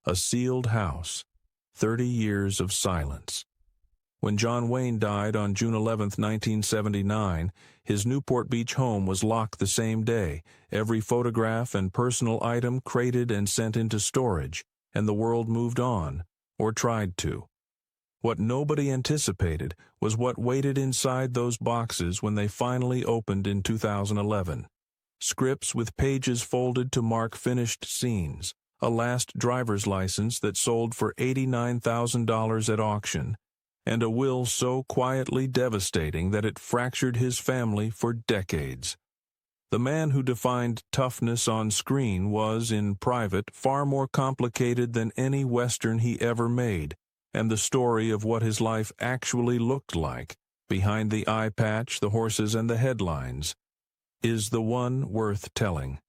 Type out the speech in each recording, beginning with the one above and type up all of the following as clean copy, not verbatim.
A sealed house. 30 years of silence. When John Wayne died on June 11, 1979, his Newport Beach home was locked the same day, every photograph and personal item crated and sent into storage, and the world moved on, or tried to. What nobody anticipated was what waited inside those boxes when they finally opened in 2011. Scripts with pages folded to mark finished scenes, a last driver's license that sold for $89,000 at auction, and a will so quietly devastating that it fractured his family for decades. The man who defined toughness on screen was, in private, far more complicated than any Western he ever made, and the story of what his life actually looked like, behind the eye patch, the horses, and the headlines, is the one worth telling.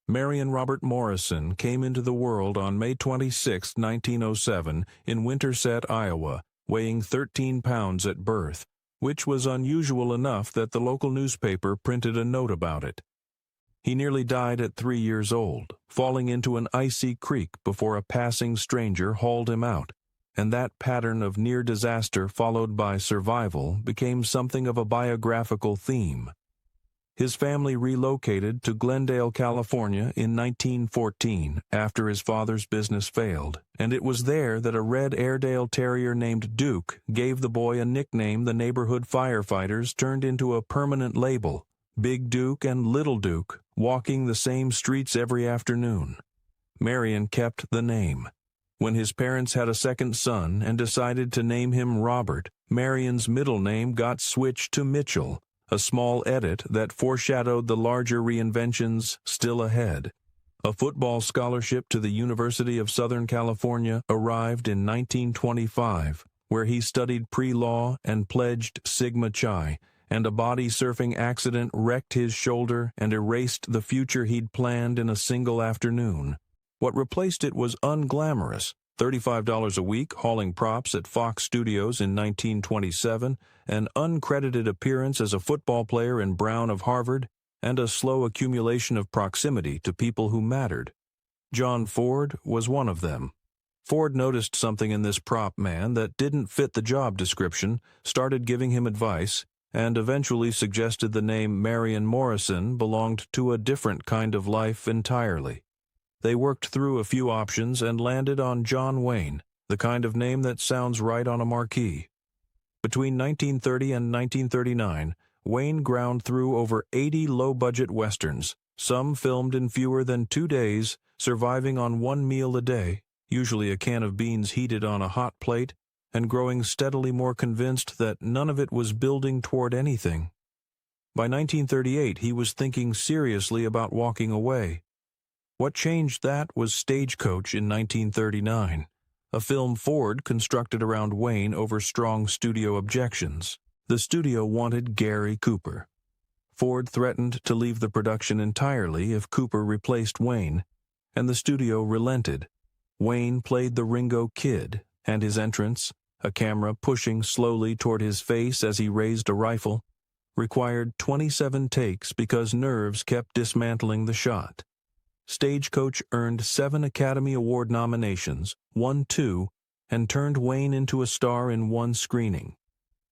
Marion Robert Morrison came into the world on May 26, 1907, in Winterset, Iowa, weighing 13 pounds at birth, which was unusual enough that the local newspaper printed a note about it. He nearly died at 3 years old, falling into an icy creek before a passing stranger hauled him out, and that pattern of near disaster followed by survival became something of a biographical theme. His family relocated to Glendale, California in 1914 after his father's business failed, and it was there that a red Airedale Terrier named Duke gave the boy a nickname the neighborhood firefighters turned into a permanent label: Big Duke and Little Duke, walking the same streets every afternoon. Marion kept the name. When his parents had a second son and decided to name him Robert, Marion's middle name got switched to Mitchell, a small edit that foreshadowed the larger reinventions still ahead. A football scholarship to the University of Southern California arrived in 1925, where he studied pre-law and pledged Sigma Chi, and a body surfing accident wrecked his shoulder and erased the future he'd planned in a single afternoon. What replaced it was unglamorous: $35 a week hauling props at Fox Studios in 1927, an uncredited appearance as a football player in Brown of Harvard, and a slow accumulation of proximity to people who mattered. John Ford was one of them. Ford noticed something in this prop man that didn't fit the job description, started giving him advice, and eventually suggested the name Marion Morrison belonged to a different kind of life entirely. They worked through a few options and landed on John Wayne, the kind of name that sounds right on a marquee. Between 1930 and 1939, Wayne ground through over 80 low-budget westerns, some filmed in fewer than 2 days, surviving on one meal a day, usually a can of beans heated on a hot plate, and growing steadily more convinced that none of it was building toward anything. By 1938, he was thinking seriously about walking away. What changed that was Stagecoach in 1939, a film Ford constructed around Wayne over strong studio objections. The studio wanted Gary Cooper. Ford threatened to leave the production entirely if Cooper replaced Wayne, and the studio relented. Wayne played the Ringo Kid, and his entrance, a camera pushing slowly toward his face as he raised a rifle, required 27 takes because nerves kept dismantling the shot. Stagecoach earned 7 Academy Award nominations, won 2, and turned Wayne into a star in one screening.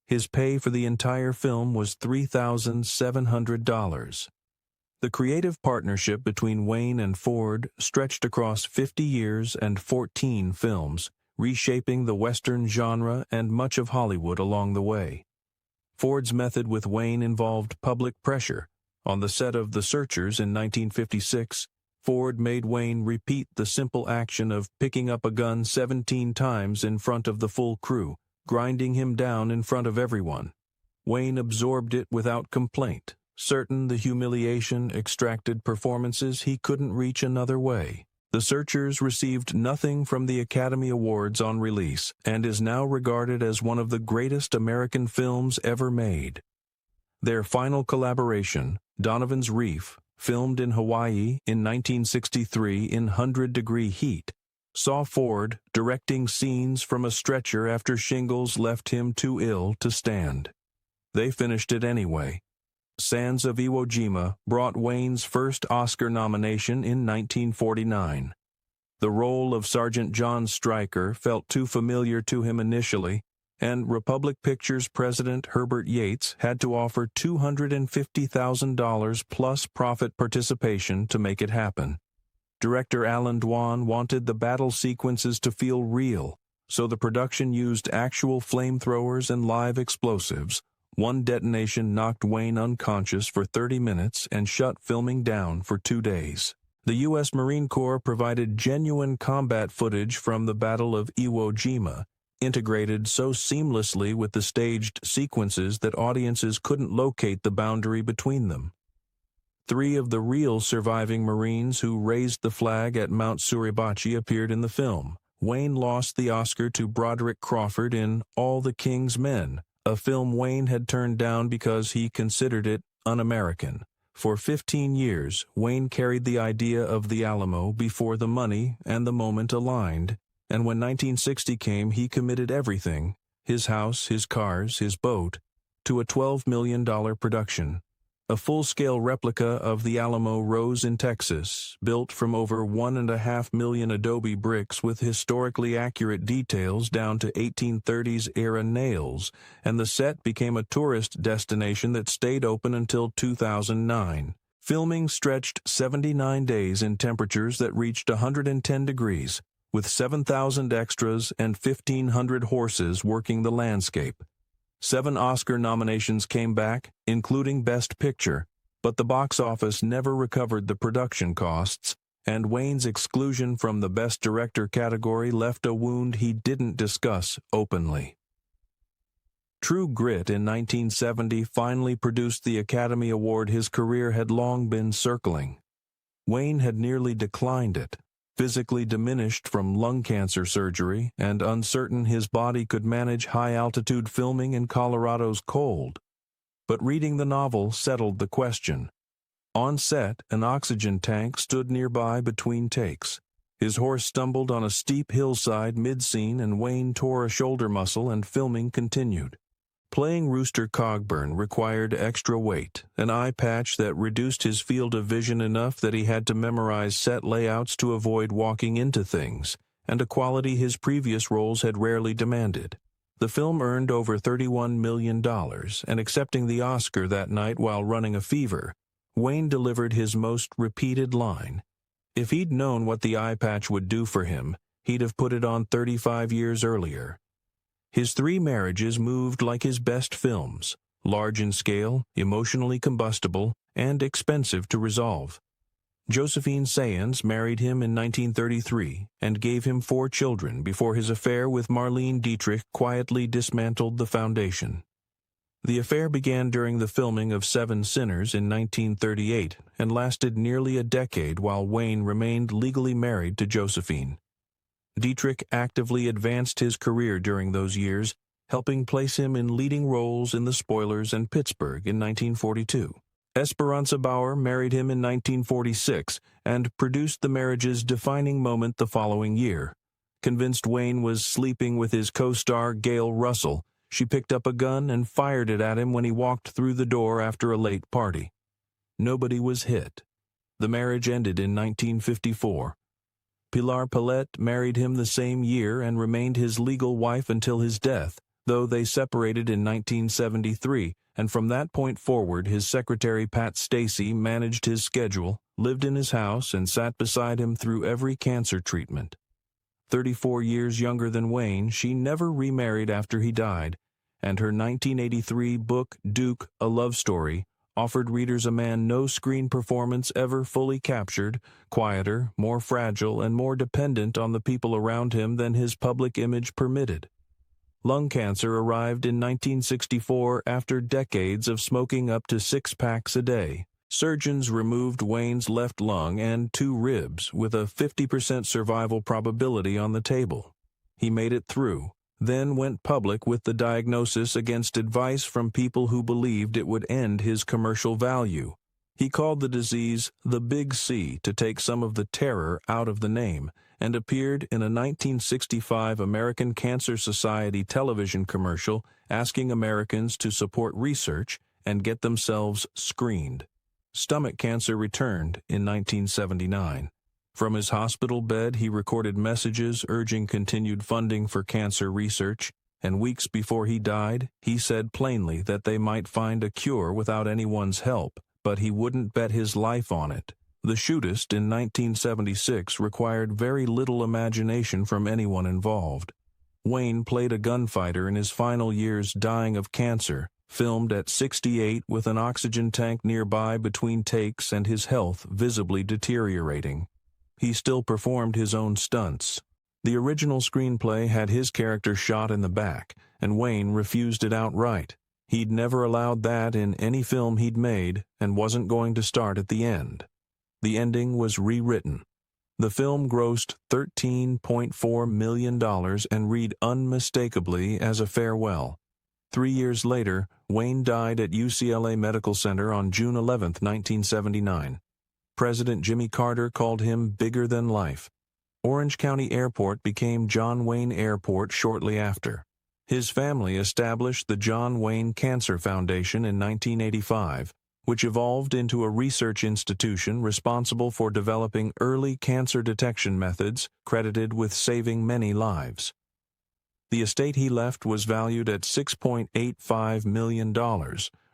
His pay for the entire film was $3,700. The creative partnership between Wayne and Ford stretched across 50 years and 14 films, reshaping the Western genre and much of Hollywood along the way. Ford's method with Wayne involved public pressure. On the set of The Searchers in 1956, Ford made Wayne repeat the simple action of picking up a gun 17 times in front of the full crew, grinding him down in front of everyone. Wayne absorbed it without complaint, certain the humiliation extracted performances he couldn't reach another way. The Searchers received nothing from the Academy Awards on release and is now regarded as one of the greatest American films ever made. Their final collaboration, Donovan's Reef, filmed in Hawaii in 1963 in 100-degree heat, saw Ford directing scenes from a stretcher after shingles left him too ill to stand. They finished it anyway. Sands of Iwo Jima brought Wayne's first Oscar nomination in 1949. The role of Sergeant John Stryker felt too familiar to him initially, and Republic Pictures president Herbert Yates had to offer $250,000 plus profit participation to make it happen. Director Alan Dwan wanted the battle sequences to feel real, so the production used actual flamethrowers and live explosives. One detonation knocked Wayne unconscious for 30 minutes and shut filming down for 2 days. The U.S. Marine Corps provided genuine combat footage from the Battle of Iwo Jima, integrated so seamlessly with the staged sequences that audiences couldn't locate the boundary between them. 3 of the real surviving Marines who raised the flag at Mount Suribachi appeared in the film. Wayne lost the Oscar to Broderick Crawford in All the King's Men, a film Wayne had turned down because he considered it un-American. For 15 years, Wayne carried the idea of the Alamo before the money and the moment aligned, and when 1960 came, he committed everything, his house, his cars, his boat, to a $12 million production. A full-scale replica of the Alamo rose in Texas, built from over 1.5 million adobe bricks with historically accurate details down to 1830s-era nails, and the set became a tourist destination that stayed open until 2009. Filming stretched 79 days in temperatures that reached 110 degrees, with 7,000 extras and 1,500 horses working the landscape. 7 Oscar nominations came back, including Best Picture, but the box office never recovered the production costs, and Wayne's exclusion from the Best Director category left a wound he didn't discuss openly. True Grit in 1970 finally produced the Academy Award his career had long been circling. Wayne had nearly declined it, physically diminished from lung cancer surgery and uncertain his body could manage high-altitude filming in Colorado's cold. But reading the novel settled the question. On set, an oxygen tank stood nearby between takes. His horse stumbled on a steep hillside mid-scene and Wayne tore a shoulder muscle and filming continued. Playing Rooster Cogburn required extra weight, an eye patch that reduced his field of vision enough that he had to memorize set layouts to avoid walking into things, and a quality his previous roles had rarely demanded. The film earned over $31 million, and accepting the Oscar that night while running a fever, Wayne delivered his most repeated line. If he'd known what the eye patch would do for him, he'd have put it on 35 years earlier. His 3 marriages moved like his best films, large in scale, emotionally combustible, and expensive to resolve. Josephine Sayans married him in 1933 and gave him 4 children before his affair with Marlene Dietrich quietly dismantled the foundation. The affair began during the filming of 7 Sinners in 1938 and lasted nearly a decade while Wayne remained legally married to Josephine. Dietrich actively advanced his career during those years, helping place him in leading roles in The Spoilers and Pittsburgh in 1942. Esperanza Bauer married him in 1946 and produced the marriage's defining moment the following year. Convinced Wayne was sleeping with his co-star Gail Russell, she picked up a gun and fired it at him when he walked through the door after a late party. Nobody was hit. The marriage ended in 1954. Pilar Palet married him the same year and remained his legal wife until his death, though they separated in 1973, and from that point forward his secretary Pat Stacy managed his schedule, lived in his house, and sat beside him through every cancer treatment. 34 years younger than Wayne, she never remarried after he died, and her 1983 book Duke, A Love Story, offered readers a man no screen performance ever fully captured, quieter, more fragile, and more dependent on the people around him than his public image permitted. Lung cancer arrived in 1964 after decades of smoking up to 6 packs a day. Surgeons removed Wayne's left lung and 2 ribs with a 50% survival probability on the table. He made it through, then went public with the diagnosis against advice from people who believed it would end his commercial value. He called the disease the Big C to take some of the terror out of the name, and appeared in a 1965 American Cancer Society television commercial asking Americans to support research and get themselves screened. Stomach cancer returned in 1979. From his hospital bed, he recorded messages urging continued funding for cancer research, and weeks before he died, he said plainly that they might find a cure without anyone's help, but he wouldn't bet his life on it. The Shootist in 1976 required very little imagination from anyone involved. Wayne played a gunfighter in his final years, dying of cancer, filmed at 68 with an oxygen tank nearby between takes and his health visibly deteriorating. He still performed his own stunts. The original screenplay had his character shot in the back, and Wayne refused it outright. He'd never allowed that in any film he'd made and wasn't going to start at the end. The ending was rewritten. The film grossed $13.4 million and read unmistakably as a farewell. 3 years later, Wayne died at UCLA Medical Center on June 11, 1979. President Jimmy Carter called him bigger than life. Orange County Airport became John Wayne Airport shortly after. His family established the John Wayne Cancer Foundation in 1985, which evolved into a research institution responsible for developing early cancer detection methods credited with saving many lives. The estate he left was valued at $6.85 million,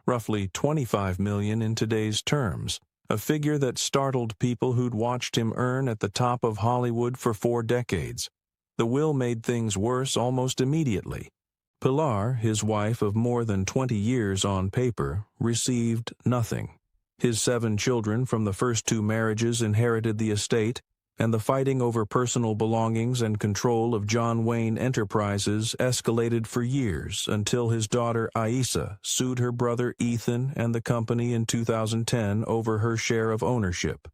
roughly $25 million in today's terms, a figure that startled people who'd watched him earn at the top of Hollywood for 4 decades. The will made things worse almost immediately. Pilar, his wife of more than 20 years on paper, received nothing. His 7 children from the first 2 marriages inherited the estate, and the fighting over personal belongings and control of John Wayne Enterprises escalated for years until his daughter Aissa sued her brother Ethan and the company in 2010 over her share of ownership.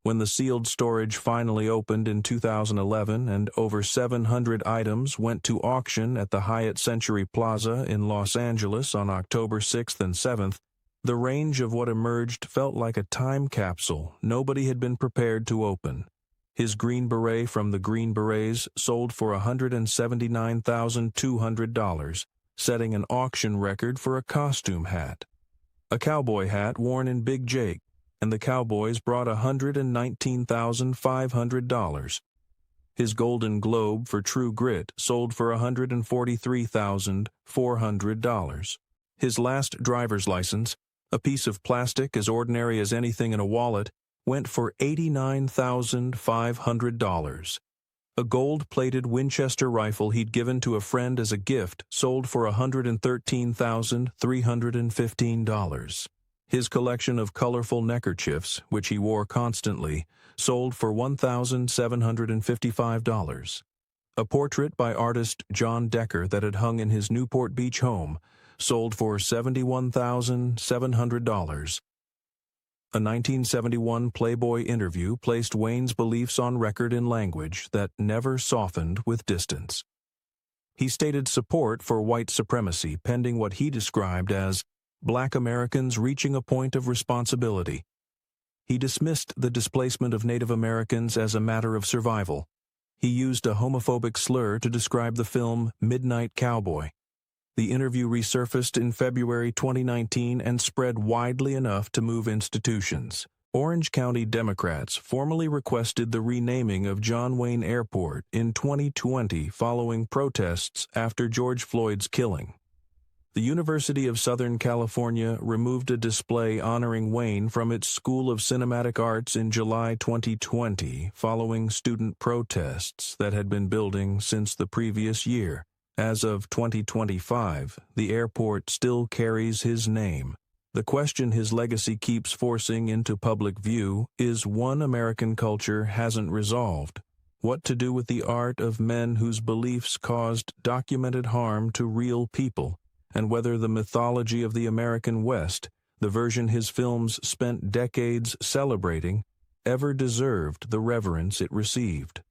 When the sealed storage finally opened in 2011 and over 700 items went to auction at the Hyatt Century Plaza in Los Angeles on October 6th and 7th, the range of what emerged felt like a time capsule nobody had been prepared to open. His Green Beret from the Green Berets sold for $179,200, setting an auction record for a costume hat. A cowboy hat worn in Big Jake, and the Cowboys brought $119,500. His Golden Globe for True Grit sold for $143,400. His last driver's license, a piece of plastic as ordinary as anything in a wallet, went for $89,500. A gold-plated Winchester rifle he'd given to a friend as a gift sold for $113,315. His collection of colorful neckerchiefs, which he wore constantly, sold for $1,755. A portrait by artist John Decker that had hung in his Newport Beach home sold for $71,700. A 1971 Playboy interview placed Wayne's beliefs on record in language that never softened with distance. He stated support for white supremacy pending what he described as Black Americans reaching a point of responsibility. He dismissed the displacement of Native Americans as a matter of survival. He used a homophobic slur to describe the film Midnight Cowboy. The interview resurfaced in February 2019 and spread widely enough to move institutions. Orange County Democrats formally requested the renaming of John Wayne Airport in 2020 following protests after George Floyd's killing. The University of Southern California removed a display honoring Wayne from its School of Cinematic Arts in July 2020 following student protests that had been building since the previous year. As of 2025, the airport still carries his name. The question his legacy keeps forcing into public view is one American culture hasn't resolved: what to do with the art of men whose beliefs caused documented harm to real people, and whether the mythology of the American West, the version his films spent decades celebrating, ever deserved the reverence it received.